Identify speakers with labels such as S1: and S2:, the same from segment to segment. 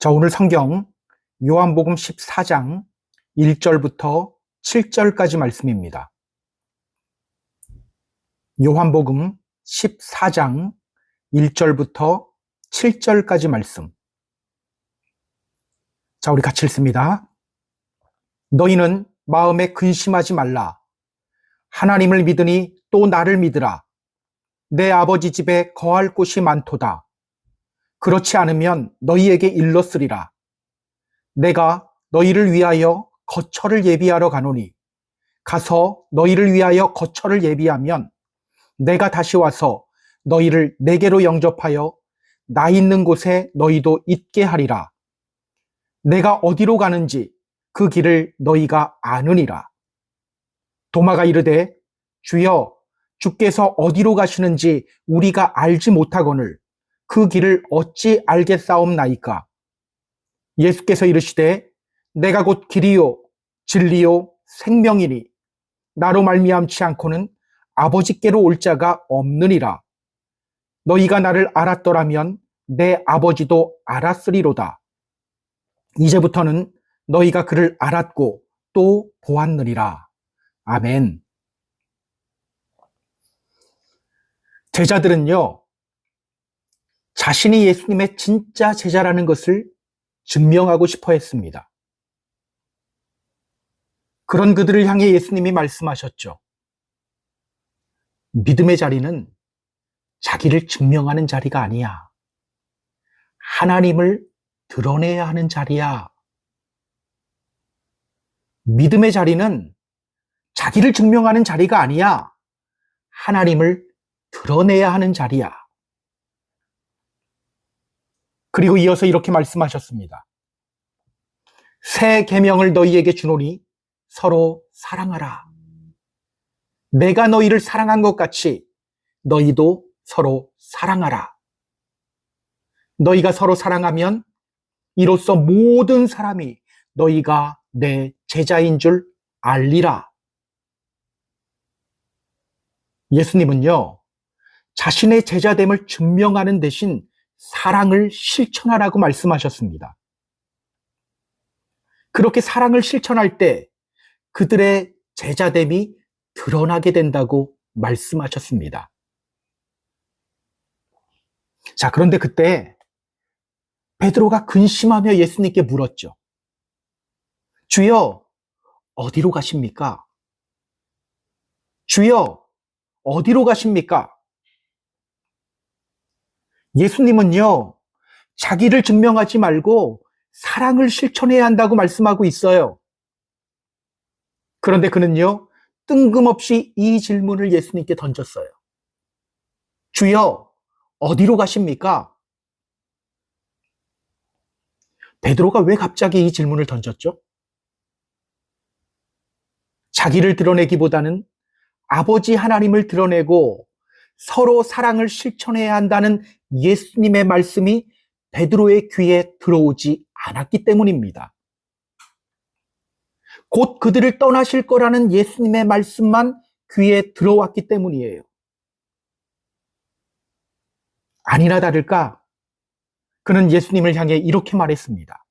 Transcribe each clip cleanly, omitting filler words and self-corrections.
S1: 자, 오늘 성경 요한복음 14장 1절부터 7절까지 말씀입니다. 요한복음 14장 1절부터 7절까지 말씀. 자, 우리 같이 읽습니다. 너희는 마음에 근심하지 말라. 하나님을 믿으니 또 나를 믿으라. 내 아버지 집에 거할 곳이 많도다. 그렇지 않으면 너희에게 일렀으리라. 내가 너희를 위하여 거처를 예비하러 가노니 가서 너희를 위하여 거처를 예비하면 내가 다시 와서 너희를 내게로 영접하여 나 있는 곳에 너희도 있게 하리라. 내가 어디로 가는지 그 길을 너희가 아느니라. 도마가 이르되 주여 주께서 어디로 가시는지 우리가 알지 못하거늘 그 길을 어찌 알겠사옵나이까. 예수께서 이르시되 내가 곧 길이요 진리요 생명이니 나로 말미암지 않고는 아버지께로 올 자가 없느니라. 너희가 나를 알았더라면 내 아버지도 알았으리로다. 이제부터는 너희가 그를 알았고 또 보았느니라. 아멘. 제자들은요, 자신이 예수님의 진짜 제자라는 것을 증명하고 싶어 했습니다. 그런 그들을 향해 예수님이 말씀하셨죠. 믿음의 자리는 자기를 증명하는 자리가 아니야. 하나님을 드러내야 하는 자리야. 믿음의 자리는 자기를 증명하는 자리가 아니야. 하나님을 드러내야 하는 자리야. 그리고 이어서 이렇게 말씀하셨습니다. 새 계명을 너희에게 주노니 서로 사랑하라. 내가 너희를 사랑한 것 같이 너희도 서로 사랑하라. 너희가 서로 사랑하면 이로써 모든 사람이 너희가 내 제자인 줄 알리라. 예수님은요, 자신의 제자됨을 증명하는 대신 사랑을 실천하라고 말씀하셨습니다. 그렇게 사랑을 실천할 때 그들의 제자됨이 드러나게 된다고 말씀하셨습니다. 자, 그런데 그때 베드로가 근심하며 예수님께 물었죠. 주여, 어디로 가십니까? 주여, 어디로 가십니까? 예수님은요, 자기를 증명하지 말고 사랑을 실천해야 한다고 말씀하고 있어요. 그런데 그는요, 뜬금없이 이 질문을 예수님께 던졌어요. 주여, 어디로 가십니까? 베드로가 왜 갑자기 이 질문을 던졌죠? 자기를 드러내기보다는 아버지 하나님을 드러내고 서로 사랑을 실천해야 한다는 예수님의 말씀이 베드로의 귀에 들어오지 않았기 때문입니다. 곧 그들을 떠나실 거라는 예수님의 말씀만 귀에 들어왔기 때문이에요. 아니나 다를까 그는 예수님을 향해 이렇게 말했습니다.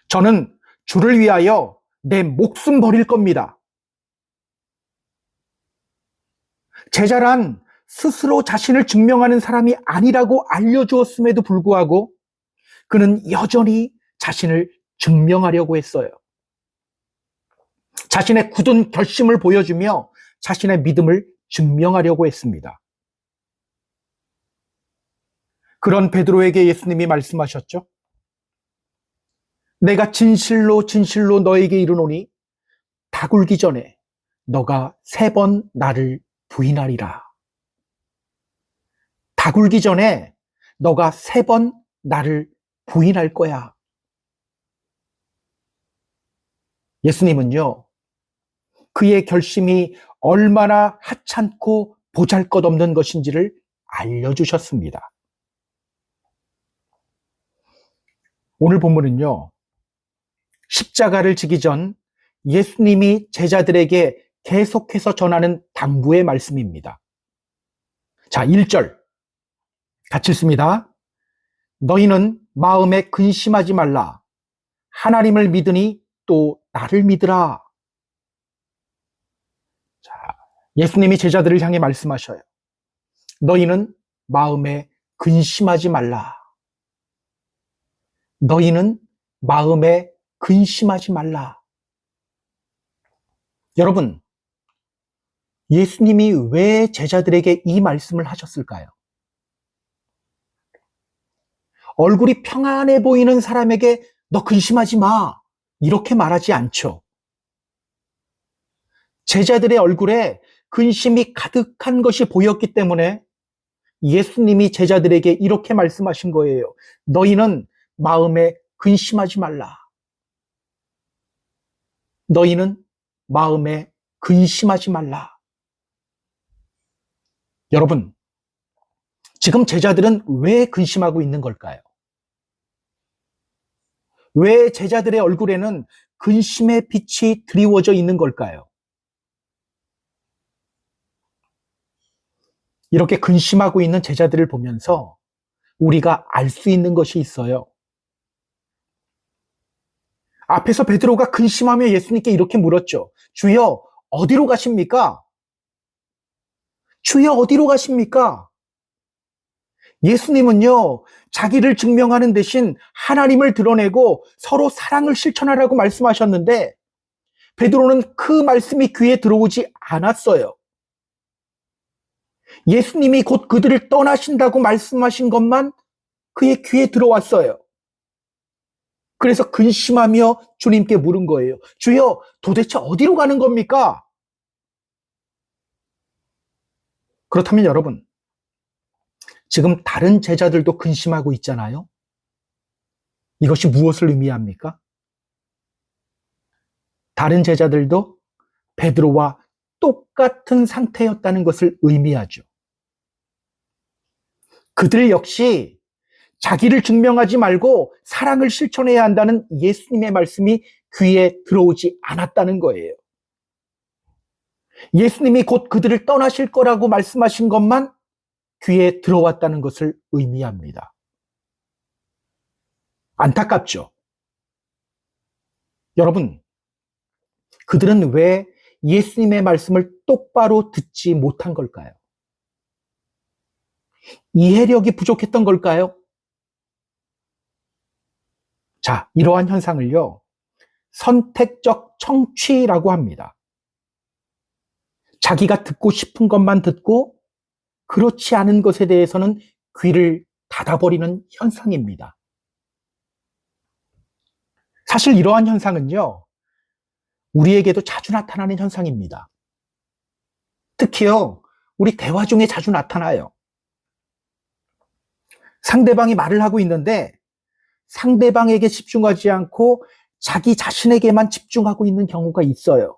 S1: 저는 주를 위하여 내 목숨 버릴 겁니다. 제자란 스스로 자신을 증명하는 사람이 아니라고 알려주었음에도 불구하고 그는 여전히 자신을 증명하려고 했어요. 자신의 굳은 결심을 보여주며 자신의 믿음을 증명하려고 했습니다. 그런 베드로에게 예수님이 말씀하셨죠. 내가 진실로 진실로 너에게 이르노니 다 굴기 전에 너가 3번 나를 부인하리라. 다 굴기 전에 너가 3번 나를 부인할 거야. 예수님은요, 그의 결심이 얼마나 하찮고 보잘것없는 것인지를 알려주셨습니다. 오늘 본문은요, 십자가를 지기 전 예수님이 제자들에게 계속해서 전하는 당부의 말씀입니다. 자, 1절 같이 읽습니다. 너희는 마음에 근심하지 말라. 하나님을 믿으니 또 나를 믿으라. 자, 예수님이 제자들을 향해 말씀하셔요. 너희는 마음에 근심하지 말라. 너희는 마음에 근심하지 말라. 여러분, 예수님이 왜 제자들에게 이 말씀을 하셨을까요? 얼굴이 평안해 보이는 사람에게 너 근심하지 마. 이렇게 말하지 않죠. 제자들의 얼굴에 근심이 가득한 것이 보였기 때문에 예수님이 제자들에게 이렇게 말씀하신 거예요. 너희는 마음에 근심하지 말라. 너희는 마음에 근심하지 말라. 여러분, 지금 제자들은 왜 근심하고 있는 걸까요? 왜 제자들의 얼굴에는 근심의 빛이 드리워져 있는 걸까요? 이렇게 근심하고 있는 제자들을 보면서 우리가 알 수 있는 것이 있어요. 앞에서 베드로가 근심하며 예수님께 이렇게 물었죠. 주여, 어디로 가십니까? 주여, 어디로 가십니까? 예수님은요, 자기를 증명하는 대신 하나님을 드러내고 서로 사랑을 실천하라고 말씀하셨는데 베드로는 그 말씀이 귀에 들어오지 않았어요. 예수님이 곧 그들을 떠나신다고 말씀하신 것만 그의 귀에 들어왔어요. 그래서 근심하며 주님께 물은 거예요. 주여, 도대체 어디로 가는 겁니까? 그렇다면 여러분, 지금 다른 제자들도 근심하고 있잖아요. 이것이 무엇을 의미합니까? 다른 제자들도 베드로와 똑같은 상태였다는 것을 의미하죠. 그들 역시 자기를 증명하지 말고 사랑을 실천해야 한다는 예수님의 말씀이 귀에 들어오지 않았다는 거예요. 예수님이 곧 그들을 떠나실 거라고 말씀하신 것만 귀에 들어왔다는 것을 의미합니다. 안타깝죠? 여러분, 그들은 왜 예수님의 말씀을 똑바로 듣지 못한 걸까요? 이해력이 부족했던 걸까요? 자, 이러한 현상을요, 선택적 청취라고 합니다. 자기가 듣고 싶은 것만 듣고 그렇지 않은 것에 대해서는 귀를 닫아버리는 현상입니다. 사실 이러한 현상은요, 우리에게도 자주 나타나는 현상입니다. 특히요, 우리 대화 중에 자주 나타나요. 상대방이 말을 하고 있는데 상대방에게 집중하지 않고 자기 자신에게만 집중하고 있는 경우가 있어요.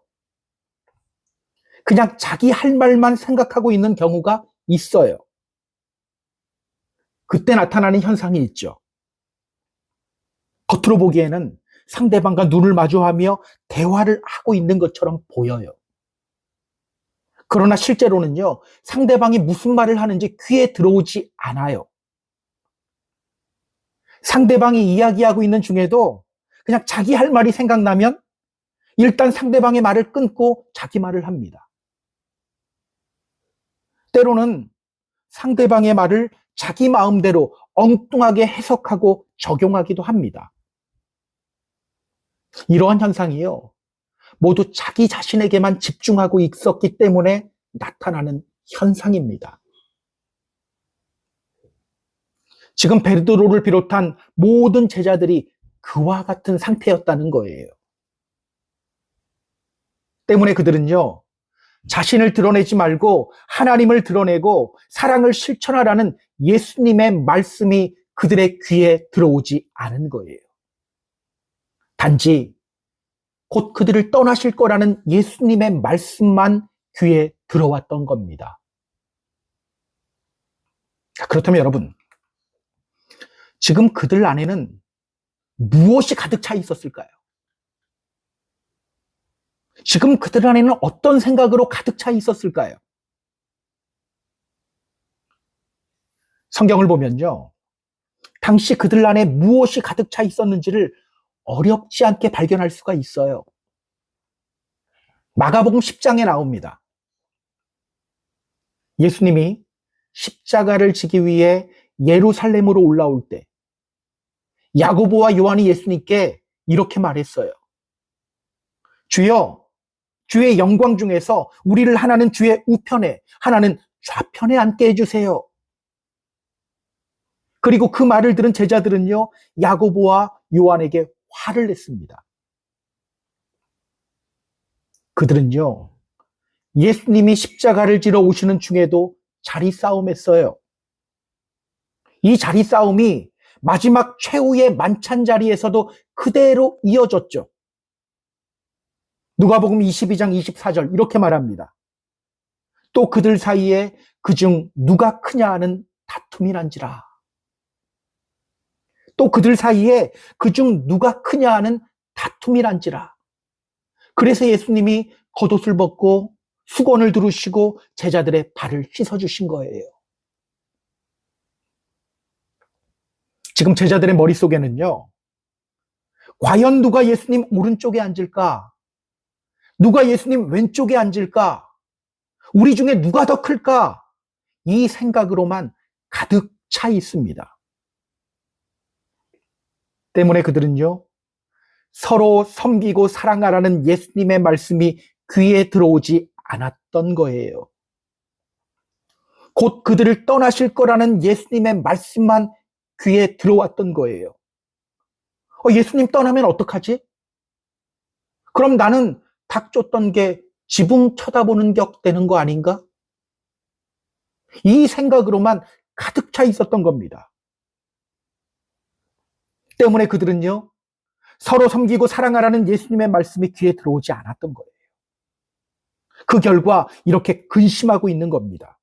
S1: 그냥 자기 할 말만 생각하고 있는 경우가 있어요. 그때 나타나는 현상이 있죠. 겉으로 보기에는 상대방과 눈을 마주하며 대화를 하고 있는 것처럼 보여요. 그러나 실제로는요, 상대방이 무슨 말을 하는지 귀에 들어오지 않아요. 상대방이 이야기하고 있는 중에도 그냥 자기 할 말이 생각나면 일단 상대방의 말을 끊고 자기 말을 합니다. 때로는 상대방의 말을 자기 마음대로 엉뚱하게 해석하고 적용하기도 합니다. 이러한 현상이요, 모두 자기 자신에게만 집중하고 있었기 때문에 나타나는 현상입니다. 지금 베드로를 비롯한 모든 제자들이 그와 같은 상태였다는 거예요. 때문에 그들은요, 자신을 드러내지 말고 하나님을 드러내고 사랑을 실천하라는 예수님의 말씀이 그들의 귀에 들어오지 않은 거예요. 단지 곧 그들을 떠나실 거라는 예수님의 말씀만 귀에 들어왔던 겁니다. 그렇다면 여러분, 지금 그들 안에는 무엇이 가득 차 있었을까요? 지금 그들 안에는 어떤 생각으로 가득 차 있었을까요? 성경을 보면요, 당시 그들 안에 무엇이 가득 차 있었는지를 어렵지 않게 발견할 수가 있어요. 마가복음 10장에 나옵니다. 예수님이 십자가를 지기 위해 예루살렘으로 올라올 때 야고보와 요한이 예수님께 이렇게 말했어요. 주여, 주의 영광 중에서 우리를 하나는 주의 우편에, 하나는 좌편에 앉게 해주세요. 그리고 그 말을 들은 제자들은요, 야고보와 요한에게 화를 냈습니다. 그들은요, 예수님이 십자가를 지러 오시는 중에도 자리 싸움했어요. 이 자리 싸움이 마지막 최후의 만찬 자리에서도 그대로 이어졌죠. 누가복음 22장 24절 이렇게 말합니다. 또 그들 사이에 그중 누가 크냐 하는 다툼이 난지라. 또 그들 사이에 그중 누가 크냐 하는 다툼이 난지라. 그래서 예수님이 겉옷을 벗고 수건을 두르시고 제자들의 발을 씻어주신 거예요. 지금 제자들의 머릿속에는요, 과연 누가 예수님 오른쪽에 앉을까? 누가 예수님 왼쪽에 앉을까? 우리 중에 누가 더 클까? 이 생각으로만 가득 차 있습니다. 때문에 그들은요, 서로 섬기고 사랑하라는 예수님의 말씀이 귀에 들어오지 않았던 거예요. 곧 그들을 떠나실 거라는 예수님의 말씀만 귀에 들어왔던 거예요. 예수님 떠나면 어떡하지? 그럼 나는 닭 쫓던 게 지붕 쳐다보는 격 되는 거 아닌가? 이 생각으로만 가득 차 있었던 겁니다. 때문에 그들은요, 서로 섬기고 사랑하라는 예수님의 말씀이 귀에 들어오지 않았던 거예요. 그 결과 이렇게 근심하고 있는 겁니다.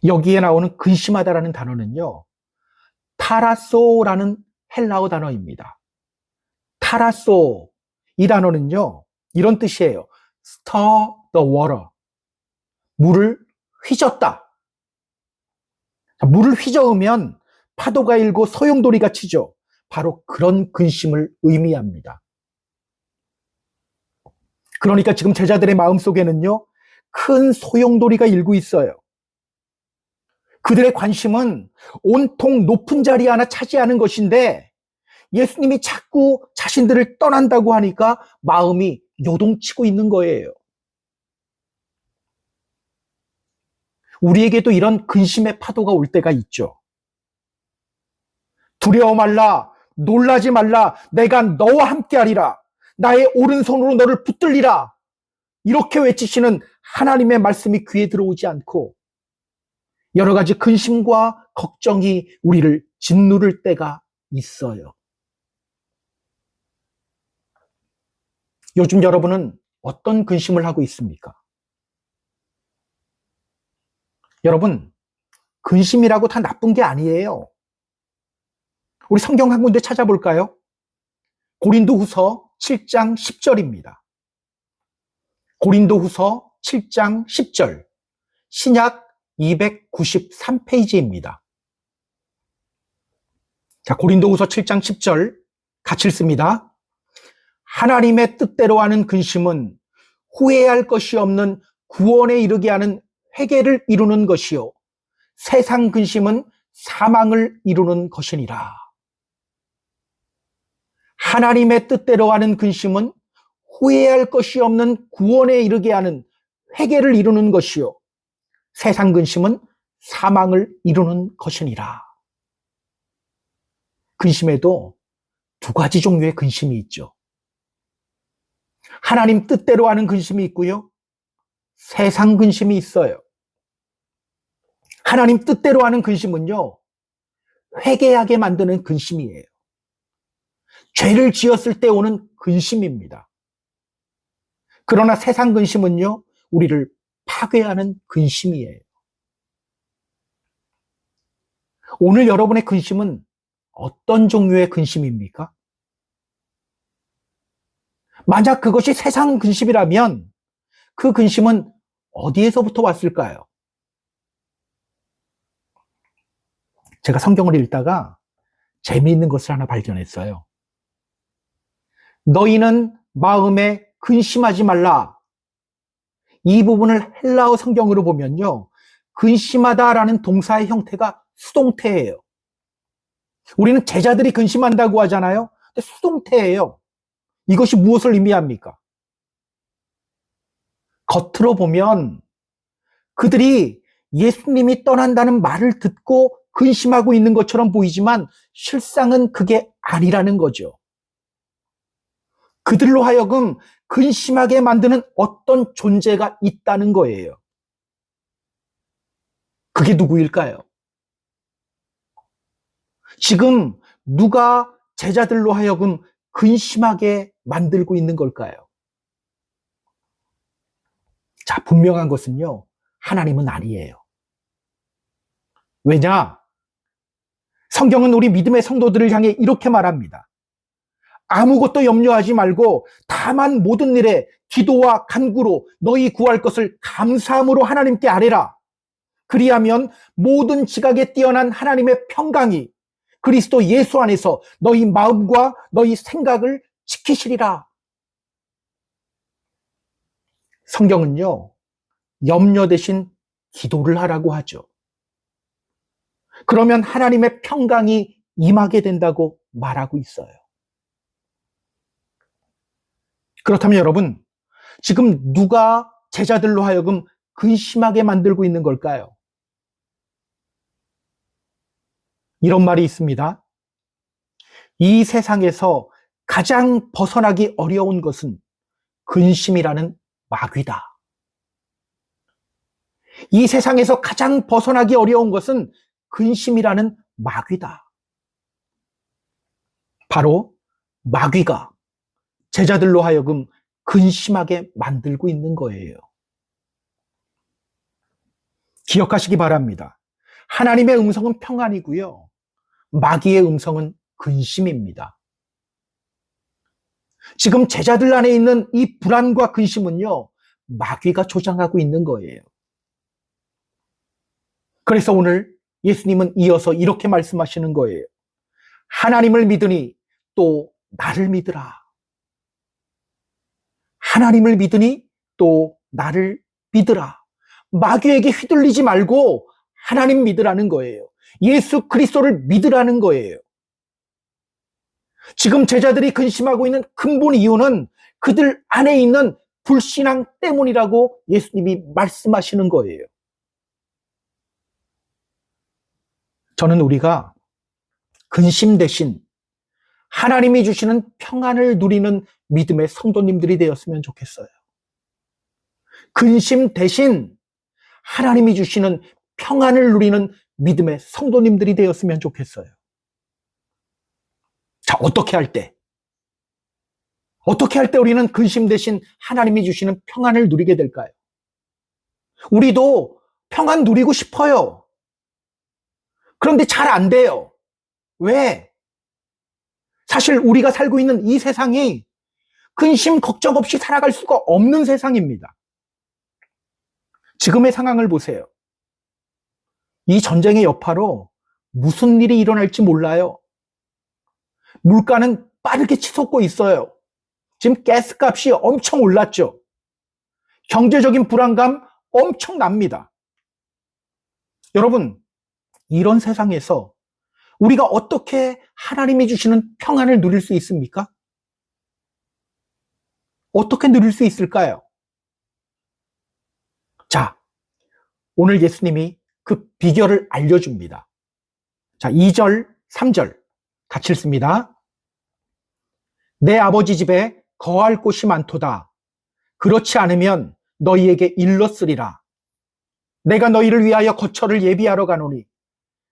S1: 여기에 나오는 근심하다라는 단어는요, 타라소라는 헬라어 단어입니다. 타라소, 이 단어는요, 이런 뜻이에요. stir the water. 물을 휘젓다. 물을 휘저으면 파도가 일고 소용돌이가 치죠. 바로 그런 근심을 의미합니다. 그러니까 지금 제자들의 마음속에는요, 큰 소용돌이가 일고 있어요. 그들의 관심은 온통 높은 자리 하나 차지하는 것인데 예수님이 자꾸 자신들을 떠난다고 하니까 마음이 요동치고 있는 거예요. 우리에게도 이런 근심의 파도가 올 때가 있죠. 두려워 말라, 놀라지 말라, 내가 너와 함께하리라, 나의 오른손으로 너를 붙들리라, 이렇게 외치시는 하나님의 말씀이 귀에 들어오지 않고 여러 가지 근심과 걱정이 우리를 짓누를 때가 있어요. 요즘 여러분은 어떤 근심을 하고 있습니까? 여러분, 근심이라고 다 나쁜 게 아니에요. 우리 성경 한 군데 찾아볼까요? 고린도후서 7장 10절입니다. 고린도후서 7장 10절, 신약 293페이지입니다. 자, 고린도후서 7장 10절 같이 읽습니다. 하나님의 뜻대로 하는 근심은 후회할 것이 없는 구원에 이르게 하는 회개를 이루는 것이요, 세상 근심은 사망을 이루는 것이니라. 하나님의 뜻대로 하는 근심은 후회할 것이 없는 구원에 이르게 하는 회개를 이루는 것이요, 세상 근심은 사망을 이루는 것이니라. 근심에도 두 가지 종류의 근심이 있죠. 하나님 뜻대로 하는 근심이 있고요, 세상 근심이 있어요. 하나님 뜻대로 하는 근심은요, 회개하게 만드는 근심이에요. 죄를 지었을 때 오는 근심입니다. 그러나 세상 근심은요, 우리를 파괴하는 근심이에요. 오늘 여러분의 근심은 어떤 종류의 근심입니까? 만약 그것이 세상 근심이라면 그 근심은 어디에서부터 왔을까요? 제가 성경을 읽다가 재미있는 것을 하나 발견했어요. 너희는 마음에 근심하지 말라. 이 부분을 헬라어 성경으로 보면요. 근심하다라는 동사의 형태가 수동태예요. 우리는 제자들이 근심한다고 하잖아요. 근데 수동태예요. 이것이 무엇을 의미합니까? 겉으로 보면 그들이 예수님이 떠난다는 말을 듣고 근심하고 있는 것처럼 보이지만 실상은 그게 아니라는 거죠. 그들로 하여금 근심하게 만드는 어떤 존재가 있다는 거예요. 그게 누구일까요? 지금 누가 제자들로 하여금 근심하게 만들고 있는 걸까요? 자, 분명한 것은요, 하나님은 아니에요. 왜냐? 성경은 우리 믿음의 성도들을 향해 이렇게 말합니다. 아무것도 염려하지 말고 다만 모든 일에 기도와 간구로 너희 구할 것을 감사함으로 하나님께 아뢰라. 그리하면 모든 지각에 뛰어난 하나님의 평강이 그리스도 예수 안에서 너희 마음과 너희 생각을 지키시리라. 성경은요, 염려 대신 기도를 하라고 하죠. 그러면 하나님의 평강이 임하게 된다고 말하고 있어요. 그렇다면 여러분, 지금 누가 제자들로 하여금 근심하게 만들고 있는 걸까요? 이런 말이 있습니다. 이 세상에서 가장 벗어나기 어려운 것은 근심이라는 마귀다. 이 세상에서 가장 벗어나기 어려운 것은 근심이라는 마귀다. 바로 마귀가 제자들로 하여금 근심하게 만들고 있는 거예요. 기억하시기 바랍니다. 하나님의 음성은 평안이고요. 마귀의 음성은 근심입니다. 지금 제자들 안에 있는 이 불안과 근심은요, 마귀가 조장하고 있는 거예요. 그래서 오늘 예수님은 이어서 이렇게 말씀하시는 거예요. 하나님을 믿으니 또 나를 믿으라. 하나님을 믿으니 또 나를 믿으라. 마귀에게 휘둘리지 말고 하나님 믿으라는 거예요. 예수 그리스도를 믿으라는 거예요. 지금 제자들이 근심하고 있는 근본 이유는 그들 안에 있는 불신앙 때문이라고 예수님이 말씀하시는 거예요. 저는 우리가 근심 대신 하나님이 주시는 평안을 누리는 믿음의 성도님들이 되었으면 좋겠어요. 근심 대신 하나님이 주시는 평안을 누리는 믿음의 성도님들이 되었으면 좋겠어요. 자, 어떻게 할 때 우리는 근심 대신 하나님이 주시는 평안을 누리게 될까요? 우리도 평안 누리고 싶어요. 그런데 잘 안 돼요. 왜? 사실 우리가 살고 있는 이 세상이 근심, 걱정 없이 살아갈 수가 없는 세상입니다. 지금의 상황을 보세요. 이 전쟁의 여파로 무슨 일이 일어날지 몰라요. 물가는 빠르게 치솟고 있어요. 지금 가스값이 엄청 올랐죠. 경제적인 불안감 엄청납니다. 여러분, 이런 세상에서 우리가 어떻게 하나님이 주시는 평안을 누릴 수 있습니까? 어떻게 누릴 수 있을까요? 자, 오늘 예수님이 그 비결을 알려줍니다. 자, 2절, 3절 같이 읽습니다. 내 아버지 집에 거할 곳이 많도다. 그렇지 않으면 너희에게 일렀으리라. 내가 너희를 위하여 거처를 예비하러 가노니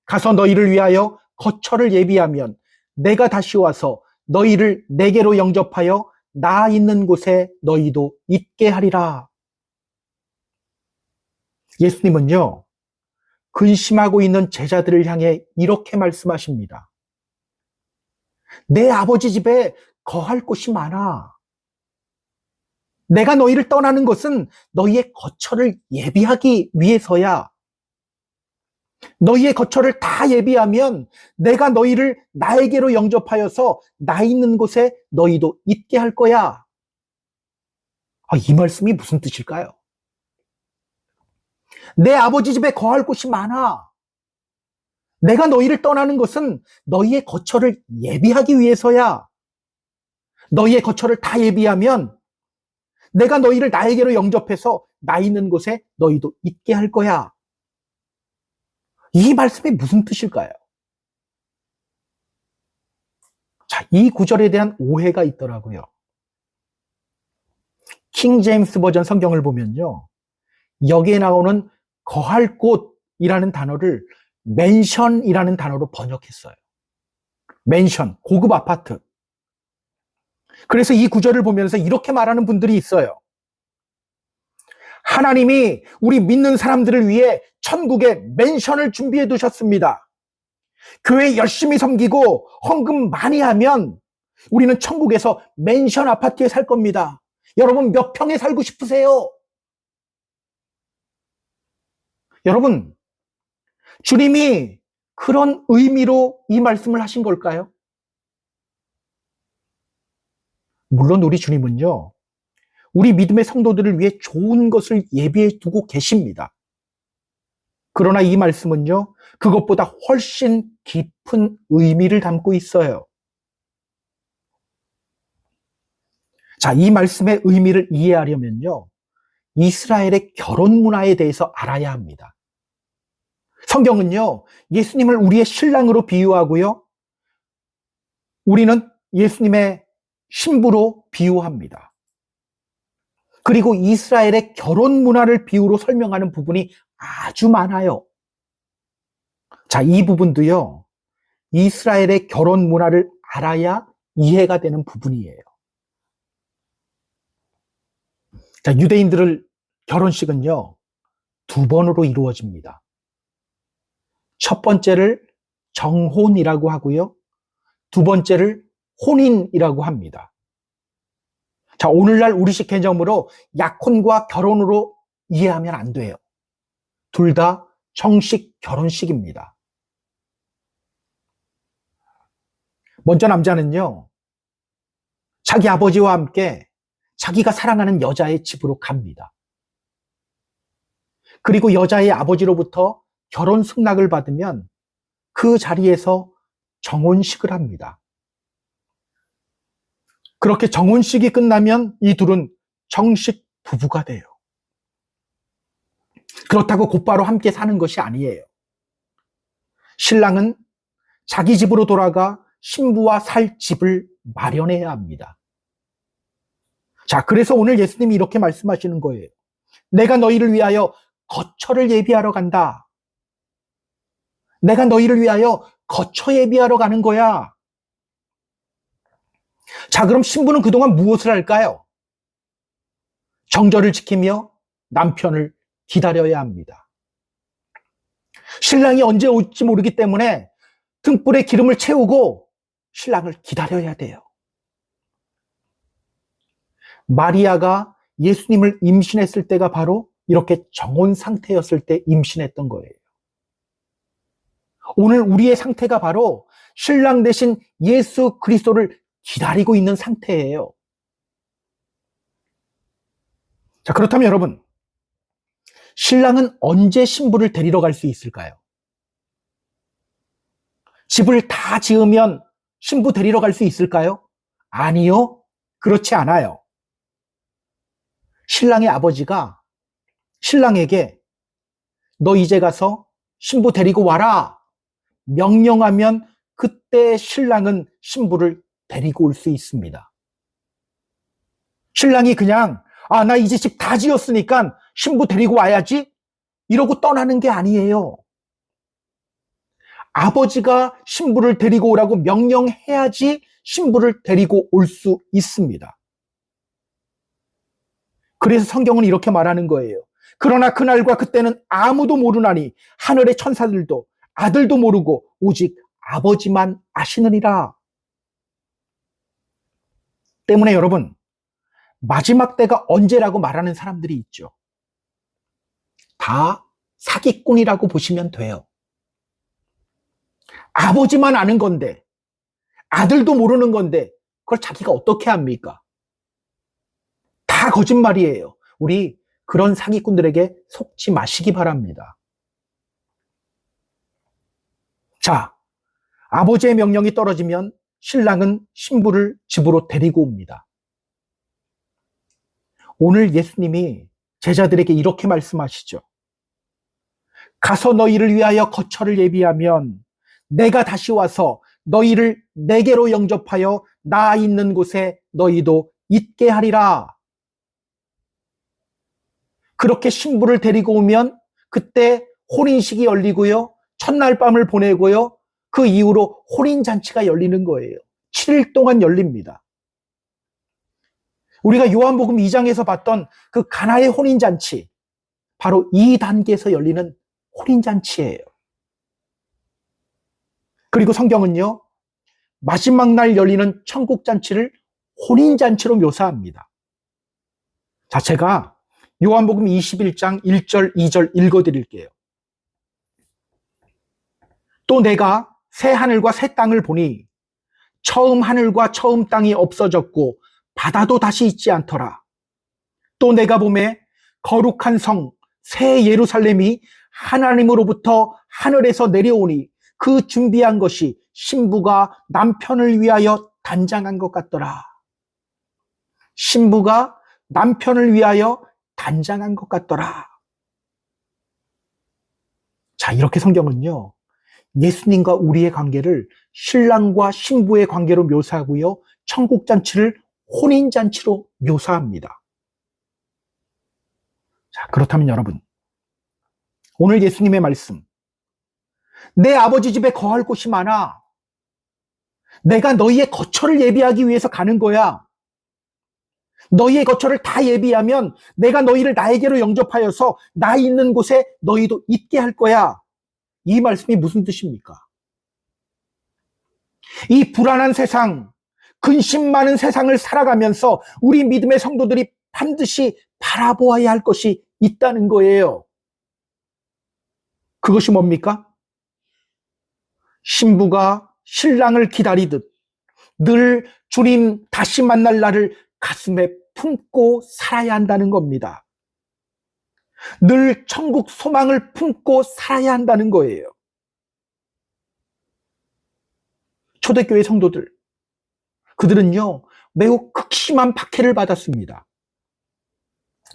S1: 가서 너희를 위하여 거처를 예비하면 내가 다시 와서 너희를 내게로 영접하여 나 있는 곳에 너희도 있게 하리라. 예수님은요, 근심하고 있는 제자들을 향해 이렇게 말씀하십니다. 내 아버지 집에 거할 곳이 많아. 내가 너희를 떠나는 것은 너희의 거처를 예비하기 위해서야. 너희의 거처를 다 예비하면 내가 너희를 나에게로 영접하여서 나 있는 곳에 너희도 있게 할 거야. 이 말씀이 무슨 뜻일까요? 내 아버지 집에 거할 곳이 많아. 내가 너희를 떠나는 것은 너희의 거처를 예비하기 위해서야. 너희의 거처를 다 예비하면 내가 너희를 나에게로 영접해서 나 있는 곳에 너희도 있게 할 거야. 이 말씀이 무슨 뜻일까요? 자, 이 구절에 대한 오해가 있더라고요. 킹 제임스 버전 성경을 보면요, 여기에 나오는 거할 곳이라는 단어를 맨션이라는 단어로 번역했어요. 맨션, 고급 아파트. 그래서 이 구절을 보면서 이렇게 말하는 분들이 있어요. 하나님이 우리 믿는 사람들을 위해 천국에 맨션을 준비해 두셨습니다. 교회 열심히 섬기고 헌금 많이 하면 우리는 천국에서 맨션 아파트에 살 겁니다. 여러분 몇 평에 살고 싶으세요? 여러분, 주님이 그런 의미로 이 말씀을 하신 걸까요? 물론 우리 주님은요, 우리 믿음의 성도들을 위해 좋은 것을 예비해 두고 계십니다. 그러나 이 말씀은요, 그것보다 훨씬 깊은 의미를 담고 있어요. 자, 이 말씀의 의미를 이해하려면요, 이스라엘의 결혼 문화에 대해서 알아야 합니다. 성경은요, 예수님을 우리의 신랑으로 비유하고요, 우리는 예수님의 신부로 비유합니다. 그리고 이스라엘의 결혼 문화를 비유로 설명하는 부분이 아주 많아요. 자, 이 부분도요, 이스라엘의 결혼 문화를 알아야 이해가 되는 부분이에요. 자, 유대인들의 결혼식은요, 2번으로 이루어집니다. 첫 번째를 정혼이라고 하고요, 2번째를 혼인이라고 합니다. 자, 오늘날 우리식 개념으로 약혼과 결혼으로 이해하면 안 돼요. 둘 다 정식 결혼식입니다. 먼저 남자는요, 자기 아버지와 함께 자기가 사랑하는 여자의 집으로 갑니다. 그리고 여자의 아버지로부터 결혼 승낙을 받으면 그 자리에서 정혼식을 합니다. 그렇게 정혼식이 끝나면 이 둘은 정식 부부가 돼요. 그렇다고 곧바로 함께 사는 것이 아니에요. 신랑은 자기 집으로 돌아가 신부와 살 집을 마련해야 합니다. 자, 그래서 오늘 예수님이 이렇게 말씀하시는 거예요. 내가 너희를 위하여 거처를 예비하러 간다. 내가 너희를 위하여 거처 예비하러 가는 거야. 자, 그럼 신부는 그동안 무엇을 할까요? 정절을 지키며 남편을 기다려야 합니다. 신랑이 언제 올지 모르기 때문에 등불에 기름을 채우고 신랑을 기다려야 돼요. 마리아가 예수님을 임신했을 때가 바로 이렇게 정혼 상태였을 때 임신했던 거예요. 오늘 우리의 상태가 바로 신랑 대신 예수 그리스도를 기다리고 있는 상태예요. 자, 그렇다면 여러분, 신랑은 언제 신부를 데리러 갈 수 있을까요? 집을 다 지으면 신부 데리러 갈 수 있을까요? 아니요, 그렇지 않아요. 신랑의 아버지가 신랑에게 너 이제 가서 신부 데리고 와라 명령하면 그때 신랑은 신부를 데리고 올 수 있습니다. 신랑이 그냥 나 이제 집 다 지었으니까 신부 데리고 와야지 이러고 떠나는 게 아니에요. 아버지가 신부를 데리고 오라고 명령해야지 신부를 데리고 올 수 있습니다. 그래서 성경은 이렇게 말하는 거예요. 그러나 그날과 그때는 아무도 모르나니 하늘의 천사들도 아들도 모르고 오직 아버지만 아시느니라. 때문에 여러분, 마지막 때가 언제라고 말하는 사람들이 있죠. 다 사기꾼이라고 보시면 돼요. 아버지만 아는 건데, 아들도 모르는 건데, 그걸 자기가 어떻게 합니까? 다 거짓말이에요. 우리 그런 사기꾼들에게 속지 마시기 바랍니다. 자, 아버지의 명령이 떨어지면 신랑은 신부를 집으로 데리고 옵니다. 오늘 예수님이 제자들에게 이렇게 말씀하시죠. 가서 너희를 위하여 거처를 예비하면 내가 다시 와서 너희를 내게로 영접하여 나 있는 곳에 너희도 있게 하리라. 그렇게 신부를 데리고 오면 그때 혼인식이 열리고요. 첫날 밤을 보내고요. 그 이후로 혼인잔치가 열리는 거예요. 7일 동안 열립니다. 우리가 요한복음 2장에서 봤던 그 가나의 혼인잔치, 바로 이 단계에서 열리는 혼인잔치예요. 그리고 성경은요, 마지막 날 열리는 천국잔치를 혼인잔치로 묘사합니다. 자, 제가 요한복음 21장 1절, 2절 읽어드릴게요. 또 내가 새 하늘과 새 땅을 보니 처음 하늘과 처음 땅이 없어졌고 바다도 다시 있지 않더라. 또 내가 보매 거룩한 성 새 예루살렘이 하나님으로부터 하늘에서 내려오니 그 준비한 것이 신부가 남편을 위하여 단장한 것 같더라. 신부가 남편을 위하여 단장한 것 같더라. 자, 이렇게 성경은요, 예수님과 우리의 관계를 신랑과 신부의 관계로 묘사하고요, 천국잔치를 혼인잔치로 묘사합니다. 자, 그렇다면 여러분, 오늘 예수님의 말씀, 내 아버지 집에 거할 곳이 많아. 내가 너희의 거처를 예비하기 위해서 가는 거야. 너희의 거처를 다 예비하면 내가 너희를 나에게로 영접하여서 나 있는 곳에 너희도 있게 할 거야. 이 말씀이 무슨 뜻입니까? 이 불안한 세상, 근심 많은 세상을 살아가면서 우리 믿음의 성도들이 반드시 바라보아야 할 것이 있다는 거예요. 그것이 뭡니까? 신부가 신랑을 기다리듯 늘 주님 다시 만날 날을 가슴에 품고 살아야 한다는 겁니다. 늘 천국 소망을 품고 살아야 한다는 거예요. 초대교회 성도들, 그들은요, 매우 극심한 박해를 받았습니다.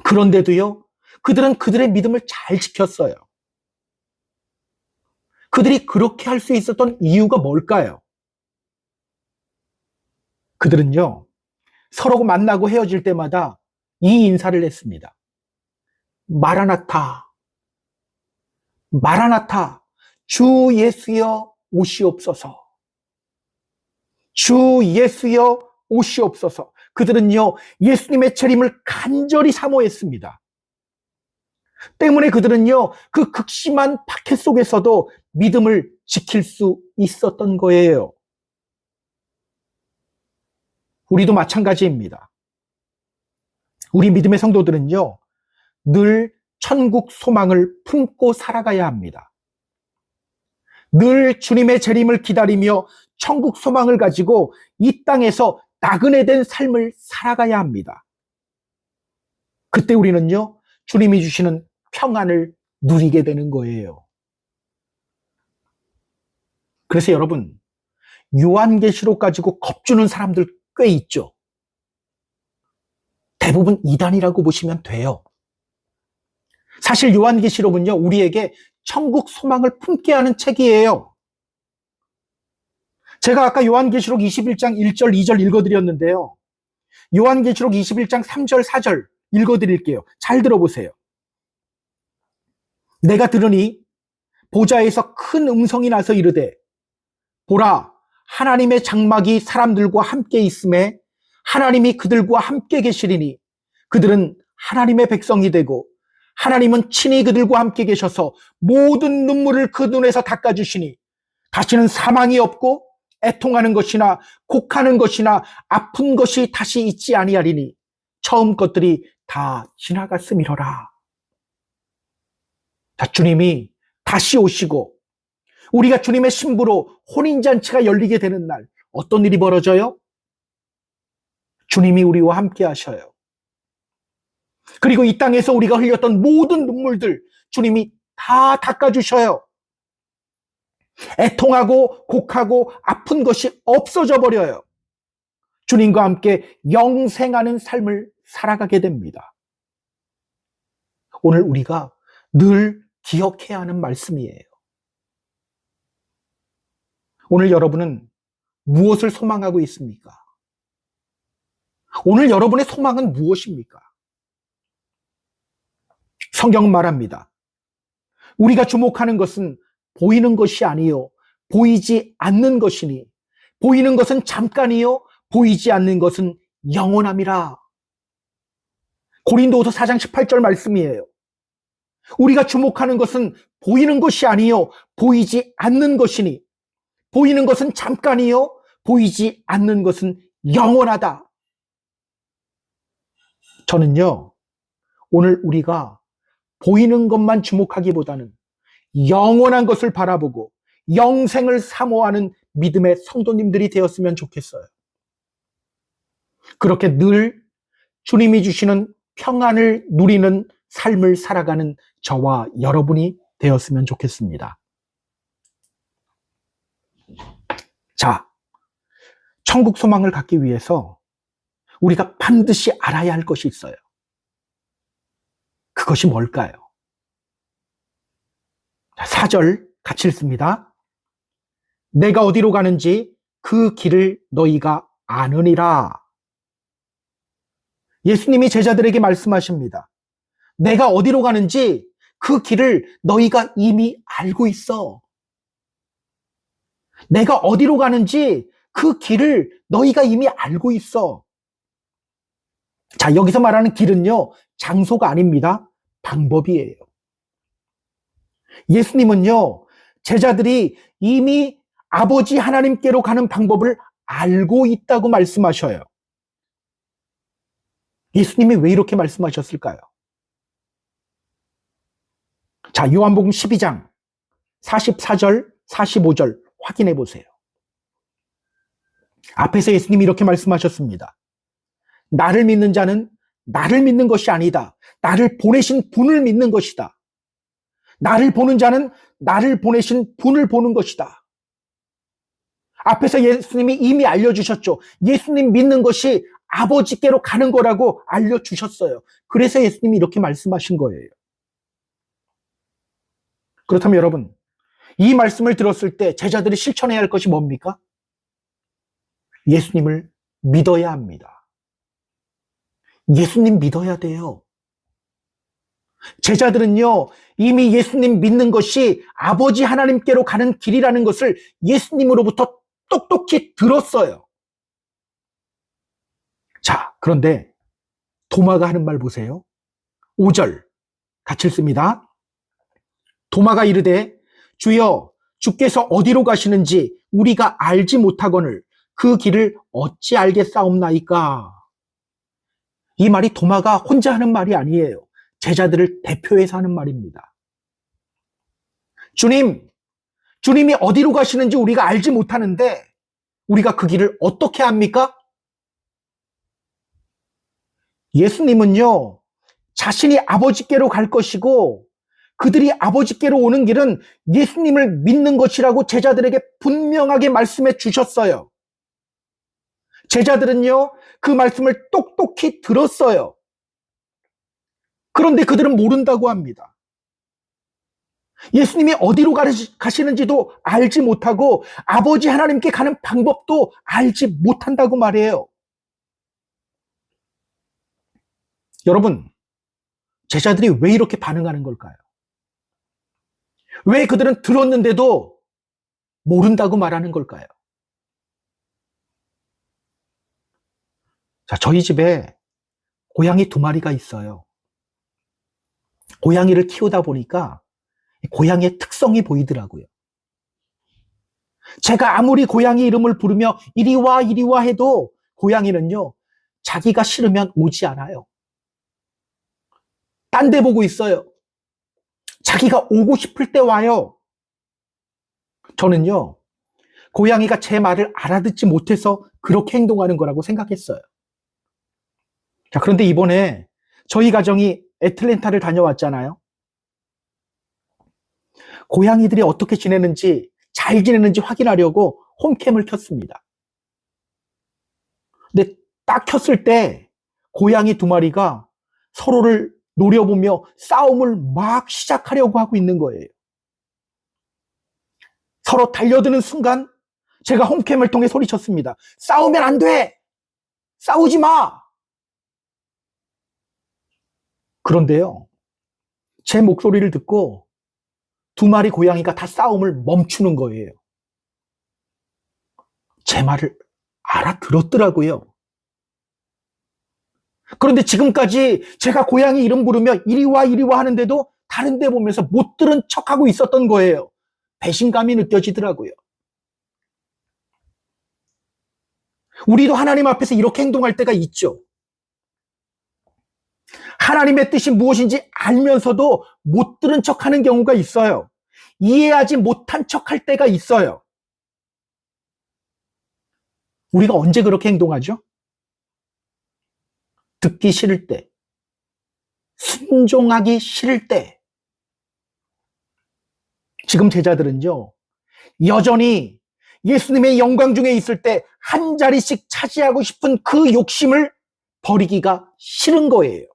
S1: 그런데도요, 그들은 그들의 믿음을 잘 지켰어요. 그들이 그렇게 할 수 있었던 이유가 뭘까요? 그들은요, 서로 만나고 헤어질 때마다 이 인사를 했습니다. 마라나타, 마라나타, 주 예수여 오시옵소서. 주 예수여 오시옵소서. 그들은요, 예수님의 재림을 간절히 사모했습니다. 때문에 그들은요, 그 극심한 박해 속에서도 믿음을 지킬 수 있었던 거예요. 우리도 마찬가지입니다. 우리 믿음의 성도들은요, 늘 천국 소망을 품고 살아가야 합니다. 늘 주님의 재림을 기다리며 천국 소망을 가지고 이 땅에서 나그네 된 삶을 살아가야 합니다. 그때 우리는요, 주님이 주시는 평안을 누리게 되는 거예요. 그래서 여러분, 요한계시록 가지고 겁주는 사람들 꽤 있죠. 대부분 이단이라고 보시면 돼요. 사실 요한계시록은요, 우리에게 천국 소망을 품게 하는 책이에요. 제가 아까 요한계시록 21장 1절, 2절 읽어드렸는데요. 요한계시록 21장 3절, 4절 읽어드릴게요. 잘 들어보세요. 내가 들으니 보좌에서 큰 음성이 나서 이르되 보라, 하나님의 장막이 사람들과 함께 있음에 하나님이 그들과 함께 계시리니 그들은 하나님의 백성이 되고 하나님은 친히 그들과 함께 계셔서 모든 눈물을 그 눈에서 닦아주시니 다시는 사망이 없고 애통하는 것이나 곡하는 것이나 아픈 것이 다시 있지 아니하리니 처음 것들이 다 지나갔음이로라. 자, 주님이 다시 오시고 우리가 주님의 신부로 혼인잔치가 열리게 되는 날, 어떤 일이 벌어져요? 주님이 우리와 함께 하셔요. 그리고 이 땅에서 우리가 흘렸던 모든 눈물들 주님이 다 닦아주셔요. 애통하고 곡하고 아픈 것이 없어져 버려요. 주님과 함께 영생하는 삶을 살아가게 됩니다. 오늘 우리가 늘 기억해야 하는 말씀이에요. 오늘 여러분은 무엇을 소망하고 있습니까? 오늘 여러분의 소망은 무엇입니까? 성경은 말합니다. 우리가 주목하는 것은 보이는 것이 아니요 보이지 않는 것이니 보이는 것은 잠깐이요 보이지 않는 것은 영원함이라. 고린도후서 4장 18절 말씀이에요. 우리가 주목하는 것은 보이는 것이 아니요 보이지 않는 것이니 보이는 것은 잠깐이요 보이지 않는 것은 영원하다. 저는요, 오늘 우리가 보이는 것만 주목하기보다는 영원한 것을 바라보고 영생을 사모하는 믿음의 성도님들이 되었으면 좋겠어요. 그렇게 늘 주님이 주시는 평안을 누리는 삶을 살아가는 저와 여러분이 되었으면 좋겠습니다. 자, 천국 소망을 갖기 위해서 우리가 반드시 알아야 할 것이 있어요. 그것이 뭘까요? 4절 같이 읽습니다. 내가 어디로 가는지 그 길을 너희가 아느니라. 예수님이 제자들에게 말씀하십니다. 내가 어디로 가는지 그 길을 너희가 이미 알고 있어. 내가 어디로 가는지 그 길을 너희가 이미 알고 있어. 자, 여기서 말하는 길은요, 장소가 아닙니다. 방법이에요. 예수님은요, 제자들이 이미 아버지 하나님께로 가는 방법을 알고 있다고 말씀하셔요. 예수님이 왜 이렇게 말씀하셨을까요? 자, 요한복음 12장 44절, 45절 확인해 보세요. 앞에서 예수님이 이렇게 말씀하셨습니다. 나를 믿는 자는 나를 믿는 것이 아니다. 나를 보내신 분을 믿는 것이다. 나를 보는 자는 나를 보내신 분을 보는 것이다. 앞에서 예수님이 이미 알려주셨죠. 예수님 믿는 것이 아버지께로 가는 거라고 알려주셨어요. 그래서 예수님이 이렇게 말씀하신 거예요. 그렇다면 여러분, 이 말씀을 들었을 때 제자들이 실천해야 할 것이 뭡니까? 예수님을 믿어야 합니다. 예수님 믿어야 돼요. 제자들은요, 이미 예수님 믿는 것이 아버지 하나님께로 가는 길이라는 것을 예수님으로부터 똑똑히 들었어요. 자, 그런데 도마가 하는 말 보세요. 5절 같이 읽습니다. 도마가 이르되 주여 주께서 어디로 가시는지 우리가 알지 못하거늘 그 길을 어찌 알겠사옵나이까. 이 말이 도마가 혼자 하는 말이 아니에요. 제자들을 대표해서 하는 말입니다. 주님이 어디로 가시는지 우리가 알지 못하는데 우리가 그 길을 어떻게 합니까? 예수님은요, 자신이 아버지께로 갈 것이고 그들이 아버지께로 오는 길은 예수님을 믿는 것이라고 제자들에게 분명하게 말씀해 주셨어요. 제자들은요, 그 말씀을 똑똑히 들었어요. 그런데 그들은 모른다고 합니다. 예수님이 어디로 가시는지도 알지 못하고 아버지 하나님께 가는 방법도 알지 못한다고 말해요. 여러분, 제자들이 왜 이렇게 반응하는 걸까요? 왜 그들은 들었는데도 모른다고 말하는 걸까요? 자, 저희 집에 고양이 2마리가 있어요. 고양이를 키우다 보니까 고양이의 특성이 보이더라고요. 제가 아무리 고양이 이름을 부르며 이리 와 이리 와 해도 고양이는요, 자기가 싫으면 오지 않아요. 딴 데 보고 있어요. 자기가 오고 싶을 때 와요. 저는요, 고양이가 제 말을 알아듣지 못해서 그렇게 행동하는 거라고 생각했어요. 자, 그런데 이번에 저희 가정이 애틀랜타를 다녀왔잖아요. 고양이들이 어떻게 지내는지, 잘 지내는지 확인하려고 홈캠을 켰습니다. 근데 딱 켰을 때 고양이 두 마리가 서로를 노려보며 싸움을 막 시작하려고 하고 있는 거예요. 서로 달려드는 순간 제가 홈캠을 통해 소리쳤습니다. 싸우면 안 돼! 싸우지 마! 그런데요, 제 목소리를 듣고 두 마리 고양이가 다 싸움을 멈추는 거예요. 제 말을 알아들었더라고요. 그런데 지금까지 제가 고양이 이름 부르며 이리 와 하는데도 다른 데 보면서 못 들은 척하고 있었던 거예요. 배신감이 느껴지더라고요. 우리도 하나님 앞에서 이렇게 행동할 때가 있죠. 하나님의 뜻이 무엇인지 알면서도 못 들은 척하는 경우가 있어요. 이해하지 못한 척할 때가 있어요. 우리가 언제 그렇게 행동하죠? 듣기 싫을 때, 순종하기 싫을 때. 지금 제자들은요, 여전히 예수님의 영광 중에 있을 때 한 자리씩 차지하고 싶은 그 욕심을 버리기가 싫은 거예요.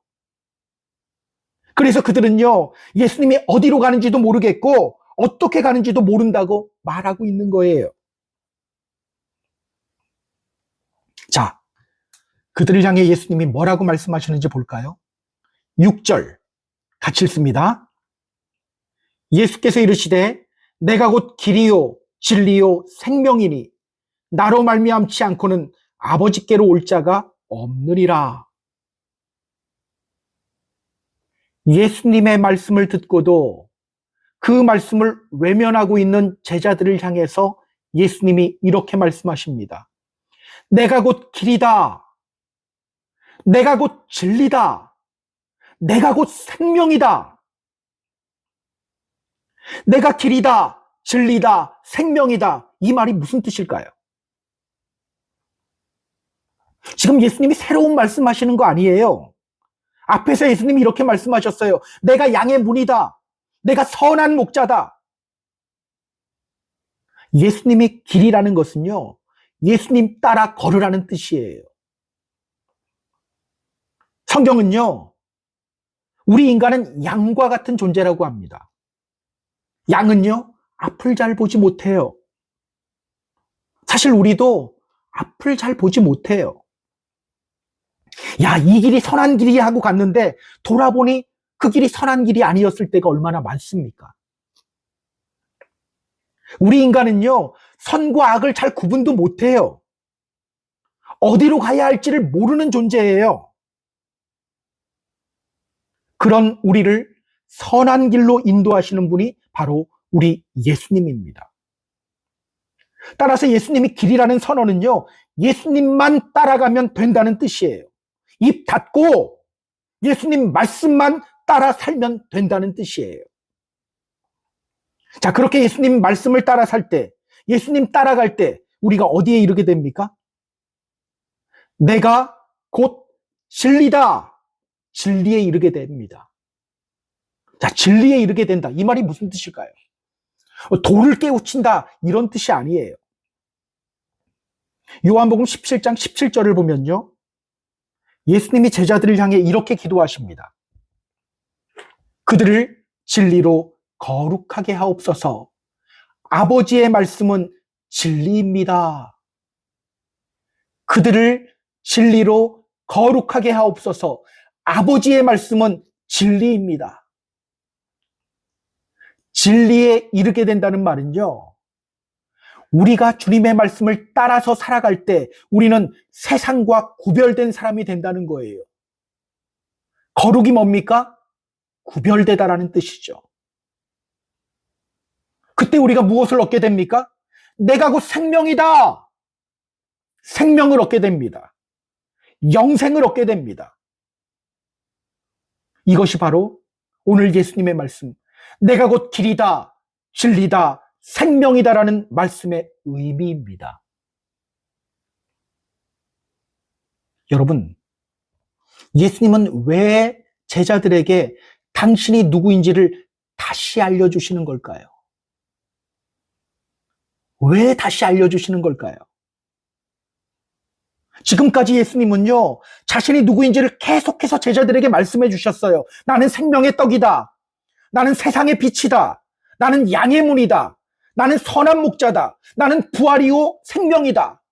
S1: 그래서 그들은요, 예수님이 어디로 가는지도 모르겠고 어떻게 가는지도 모른다고 말하고 있는 거예요. 자, 그들을 향해 예수님이 뭐라고 말씀하시는지 볼까요? 6절 같이 읽습니다. 예수께서 이르시되 내가 곧 길이요 진리요 생명이니 나로 말미암지 않고는 아버지께로 올 자가 없느니라. 예수님의 말씀을 듣고도 그 말씀을 외면하고 있는 제자들을 향해서 예수님이 이렇게 말씀하십니다. 내가 곧 길이다. 내가 곧 진리다. 내가 곧 생명이다. 내가 길이다, 진리다, 생명이다. 이 말이 무슨 뜻일까요? 지금 예수님이 새로운 말씀하시는 거 아니에요. 앞에서 예수님이 이렇게 말씀하셨어요. 내가 양의 문이다. 내가 선한 목자다. 예수님이 길이라는 것은요, 예수님 따라 걸으라는 뜻이에요. 성경은요, 우리 인간은 양과 같은 존재라고 합니다. 양은요, 앞을 잘 보지 못해요. 사실 우리도 앞을 잘 보지 못해요. 야, 이 길이 선한 길이야 하고 갔는데 돌아보니 그 길이 선한 길이 아니었을 때가 얼마나 많습니까? 우리 인간은요, 선과 악을 잘 구분도 못해요. 어디로 가야 할지를 모르는 존재예요. 그런 우리를 선한 길로 인도하시는 분이 바로 우리 예수님입니다. 따라서 예수님이 길이라는 선언은요, 예수님만 따라가면 된다는 뜻이에요. 입 닫고 예수님 말씀만 따라 살면 된다는 뜻이에요. 자, 그렇게 예수님 말씀을 따라 살 때, 예수님 따라갈 때 우리가 어디에 이르게 됩니까? 내가 곧 진리다. 진리에 이르게 됩니다. 자, 진리에 이르게 된다. 이 말이 무슨 뜻일까요? 돌을 깨우친다. 이런 뜻이 아니에요. 요한복음 17장 17절을 보면요, 예수님이 제자들을 향해 이렇게 기도하십니다. 그들을 진리로 거룩하게 하옵소서. 아버지의 말씀은 진리입니다. 그들을 진리로 거룩하게 하옵소서. 아버지의 말씀은 진리입니다. 진리에 이르게 된다는 말은요, 우리가 주님의 말씀을 따라서 살아갈 때 우리는 세상과 구별된 사람이 된다는 거예요. 거룩이 뭡니까? 구별되다라는 뜻이죠. 그때 우리가 무엇을 얻게 됩니까? 내가 곧 생명이다. 생명을 얻게 됩니다. 영생을 얻게 됩니다. 이것이 바로 오늘 예수님의 말씀. 내가 곧 길이다, 진리다, 생명이다라는 말씀의 의미입니다. 여러분, 예수님은 왜 제자들에게 당신이 누구인지를 다시 알려주시는 걸까요? 왜 다시 알려주시는 걸까요? 지금까지 예수님은요, 자신이 누구인지를 계속해서 제자들에게 말씀해 주셨어요. 나는 생명의 떡이다. 나는 세상의 빛이다. 나는 양의 문이다. 나는 선한 목자다. 나는 부활이요 생명이다.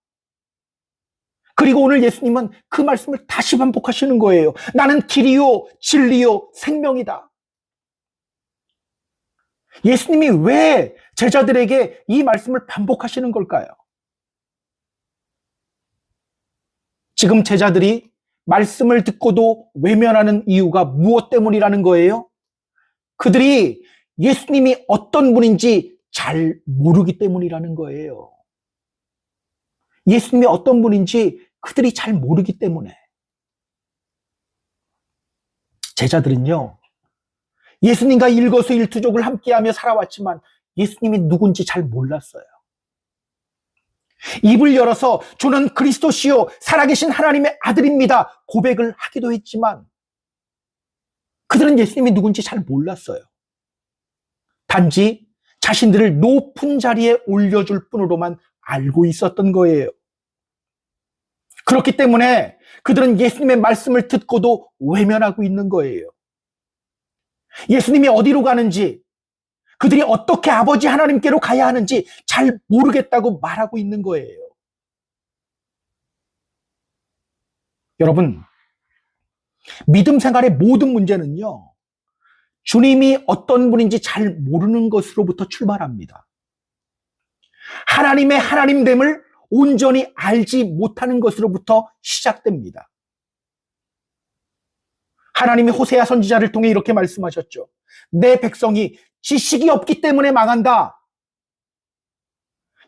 S1: 그리고 오늘 예수님은 그 말씀을 다시 반복하시는 거예요. 나는 길이요 진리요 생명이다. 예수님이 왜 제자들에게 이 말씀을 반복하시는 걸까요? 지금 제자들이 말씀을 듣고도 외면하는 이유가 무엇 때문이라는 거예요? 그들이 예수님이 어떤 분인지 잘 모르기 때문이라는 거예요. 예수님이 어떤 분인지 그들이 잘 모르기 때문에. 제자들은요, 예수님과 일거수일투족을 함께하며 살아왔지만 예수님이 누군지 잘 몰랐어요. 입을 열어서 주는 그리스도시요 살아계신 하나님의 아들입니다 고백을 하기도 했지만 그들은 예수님이 누군지 잘 몰랐어요. 단지 자신들을 높은 자리에 올려줄 뿐으로만 알고 있었던 거예요. 그렇기 때문에 그들은 예수님의 말씀을 듣고도 외면하고 있는 거예요. 예수님이 어디로 가는지, 그들이 어떻게 아버지 하나님께로 가야 하는지 잘 모르겠다고 말하고 있는 거예요. 여러분, 믿음 생활의 모든 문제는요, 주님이 어떤 분인지 잘 모르는 것으로부터 출발합니다. 하나님의 하나님됨을 온전히 알지 못하는 것으로부터 시작됩니다. 하나님이 호세아 선지자를 통해 이렇게 말씀하셨죠. 내 백성이 지식이 없기 때문에 망한다.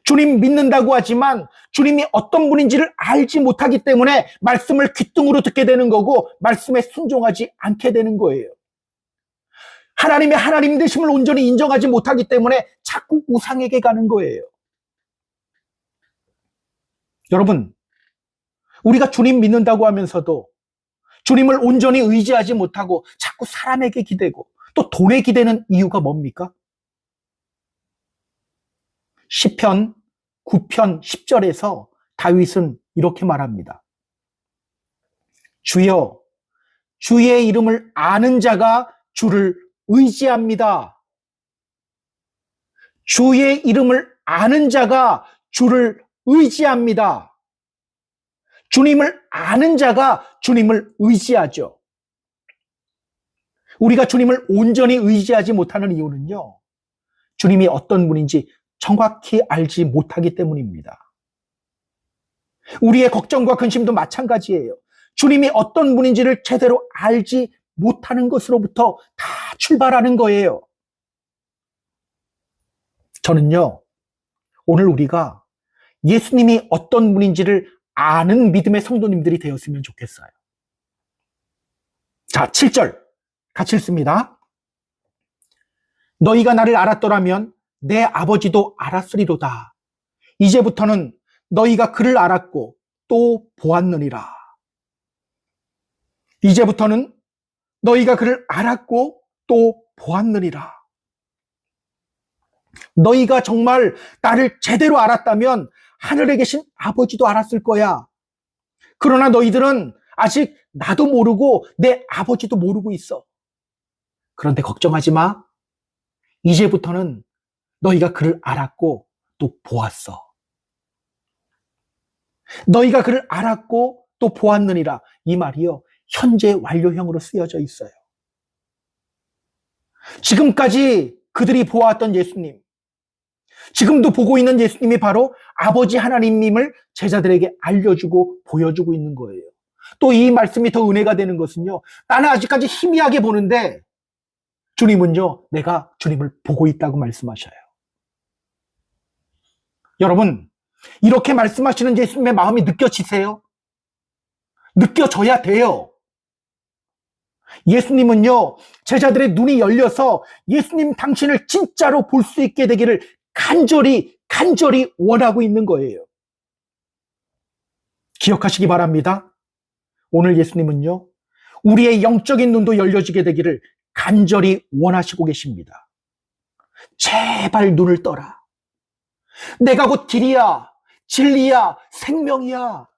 S1: 주님 믿는다고 하지만 주님이 어떤 분인지를 알지 못하기 때문에 말씀을 귓등으로 듣게 되는 거고 말씀에 순종하지 않게 되는 거예요. 하나님의 하나님 되심을 온전히 인정하지 못하기 때문에 자꾸 우상에게 가는 거예요. 여러분, 우리가 주님 믿는다고 하면서도 주님을 온전히 의지하지 못하고 자꾸 사람에게 기대고 또 돈에 기대는 이유가 뭡니까? 시편 9편 10절에서 다윗은 이렇게 말합니다. 주여, 주의 이름을 아는 자가 주를 의지합니다. 주의 이름을 아는 자가 주를 의지합니다. 주님을 아는 자가 주님을 의지하죠. 우리가 주님을 온전히 의지하지 못하는 이유는요, 주님이 어떤 분인지 정확히 알지 못하기 때문입니다. 우리의 걱정과 근심도 마찬가지예요. 주님이 어떤 분인지를 제대로 알지 못하는 것으로부터 다 출발하는 거예요. 저는요, 오늘 우리가 예수님이 어떤 분인지를 아는 믿음의 성도님들이 되었으면 좋겠어요. 자, 7절 같이 읽습니다. 너희가 나를 알았더라면 내 아버지도 알았으리로다. 이제부터는 너희가 그를 알았고 또 보았느니라. 이제부터는 너희가 그를 알았고 또 보았느니라. 너희가 정말 나를 제대로 알았다면 하늘에 계신 아버지도 알았을 거야. 그러나 너희들은 아직 나도 모르고 내 아버지도 모르고 있어. 그런데 걱정하지 마. 이제부터는 너희가 그를 알았고 또 보았어. 너희가 그를 알았고 또 보았느니라. 이 말이요, 현재 완료형으로 쓰여져 있어요. 지금까지 그들이 보았던 예수님, 지금도 보고 있는 예수님이 바로 아버지 하나님임을 제자들에게 알려주고 보여주고 있는 거예요. 또 이 말씀이 더 은혜가 되는 것은요, 나는 아직까지 희미하게 보는데 주님은요, 내가 주님을 보고 있다고 말씀하셔요. 여러분, 이렇게 말씀하시는 예수님의 마음이 느껴지세요? 느껴져야 돼요. 예수님은요, 제자들의 눈이 열려서 예수님 당신을 진짜로 볼 수 있게 되기를 간절히 원하고 있는 거예요. 기억하시기 바랍니다. 오늘 예수님은요, 우리의 영적인 눈도 열려지게 되기를 간절히 원하시고 계십니다. 제발 눈을 떠라. 내가 곧 길이야, 진리야, 생명이야.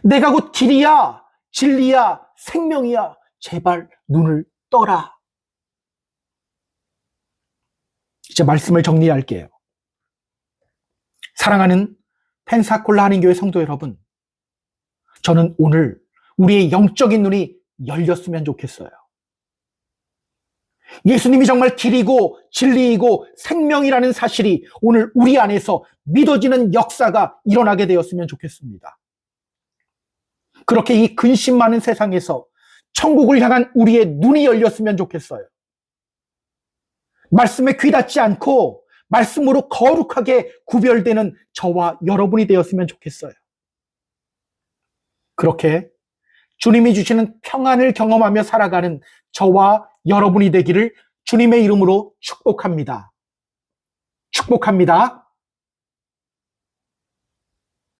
S1: 내가 곧 길이야, 진리야, 생명이야. 제발 눈을 떠라. 이제 말씀을 정리할게요. 사랑하는 펜사콜라 한인교회 성도 여러분, 저는 오늘 우리의 영적인 눈이 열렸으면 좋겠어요. 예수님이 정말 길이고 진리이고 생명이라는 사실이 오늘 우리 안에서 믿어지는 역사가 일어나게 되었으면 좋겠습니다. 그렇게 이 근심 많은 세상에서 천국을 향한 우리의 눈이 열렸으면 좋겠어요. 말씀에 귀닫지 않고 말씀으로 거룩하게 구별되는 저와 여러분이 되었으면 좋겠어요. 그렇게 주님이 주시는 평안을 경험하며 살아가는 저와 여러분이 되기를 주님의 이름으로 축복합니다. 축복합니다.